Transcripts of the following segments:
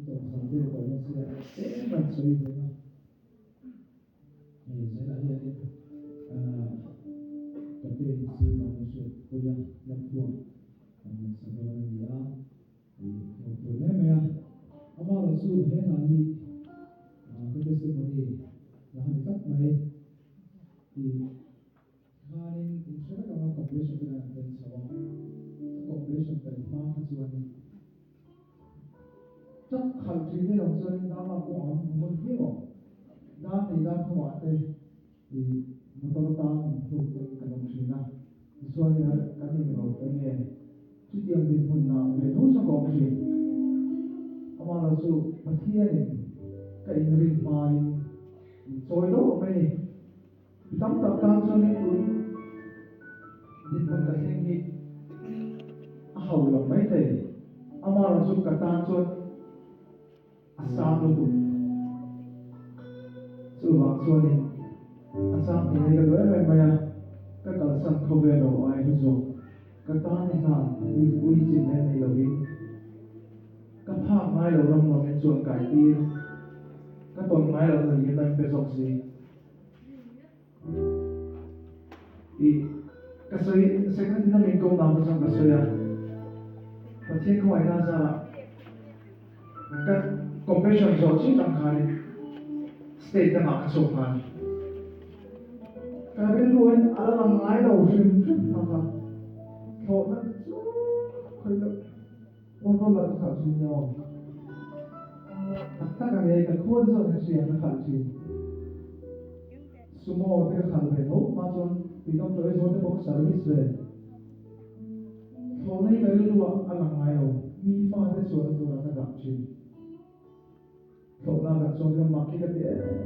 tổng sản lượng của nó sẽ vẫn suy với nó thì sẽ là hiện cái tiền sự mà nó sẽ bây giờ làm thuận mình sẽ có là gì đó thì một tuổi này mà ama là sự hết là gì cái sự mà gì là hành cách mấy thì hai cũng sẽ là một completion làเป็นสวรรค์ completion เป็นมากที่สุดchắc khẩn trương thế đồng chơi đã là của họ một hiểu đã thì đã không ạ đây thì một tàu ta một thuộc cái đồng chí nào xoay là cái gì đó cái này chút tiền tiền thuần nào về thốt cho đồng chí ama là sự phát hiện cái hình mai rồi đâu mà này tâm tập tam cho nên tôi đi phân cái sinh nhị hầu là mấy thầy ama là sự cái tam cho asam itu sudah suami asam ini kedua memang kalau sang kobero ay huzo katanya na uji jenis ini lebih kapha mai lo rom lo men chuan kai ti katon mai lo ni kita besok si i kasoi second na min ko na sang kasoya patien ko ay na sa kan compassion so chi tang khani state ta ma so khan ka ben ruin ala ngai lo sim sim na ka tho na khoi lo ko la ka chi nyo ta ka ye ka khon so na sia na khan chi sumo te khan be no ma chon pi dom to so te box service ve tho nei ka lu ala ngai lo mi fa te so na to na ka dap chi cậu làm cả trong cái mặt cái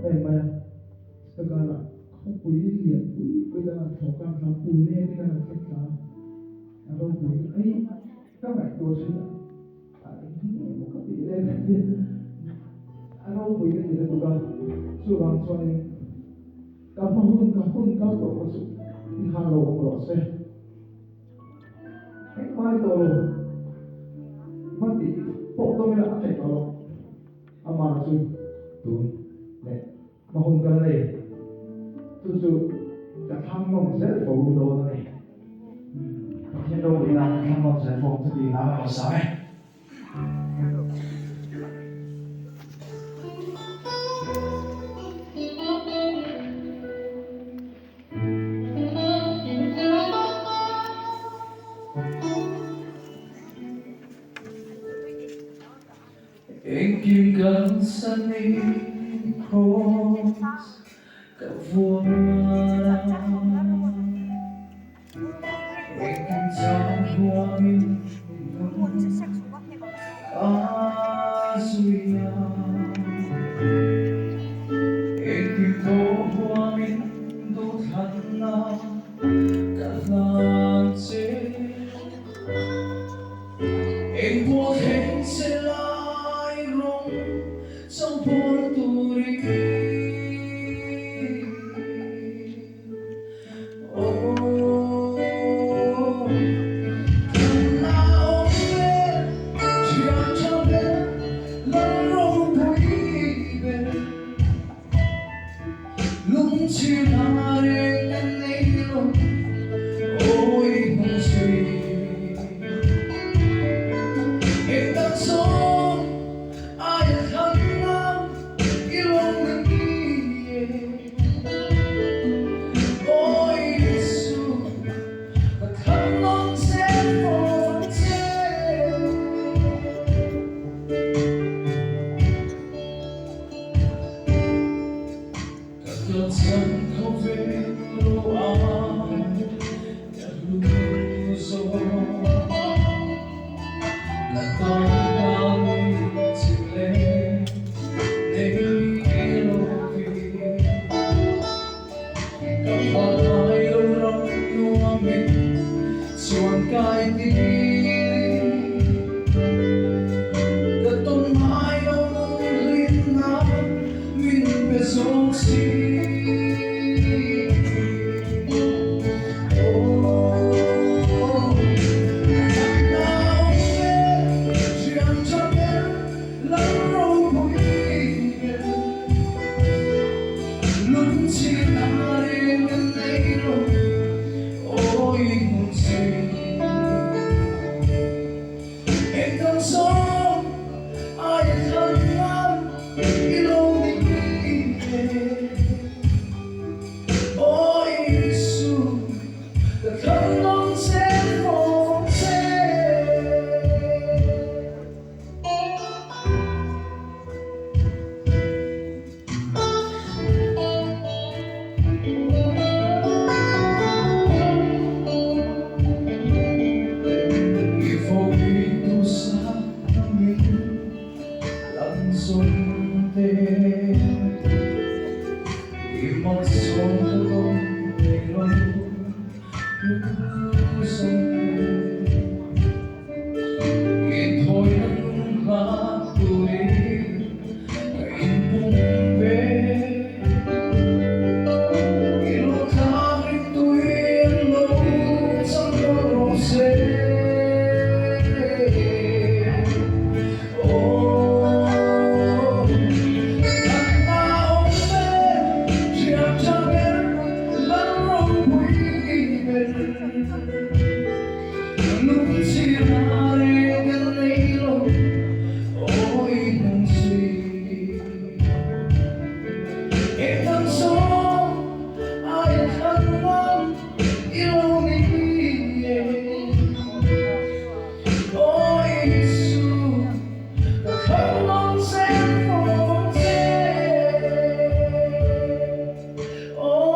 cái mà tất cả là không quý liền quý bây giờ là thổ cam là quý lên cái là thích là đâu quý ấy các bạn tôi sẽ là một cái gì đây là gì đâu quý cái gì đó tụi con chưa bằng cho nên các tổ có sự đi hàng đầu của xe cái mai tổ mất thì bộ tôi là phải có ama su tu ne mahun ka le tu ka tham mong sẽ phụ đồ này thiên đô bị làm tham mong sẽ phụ thì làm ở sao ấy anh kim cân sunny cross cả vua anh kim trong hoa min Azuya anh kim tô hoa min đô thành na cả làng chế anh vô hình sẽ là São Porto Rico oh na ome dia também Lalrosanga xuân tết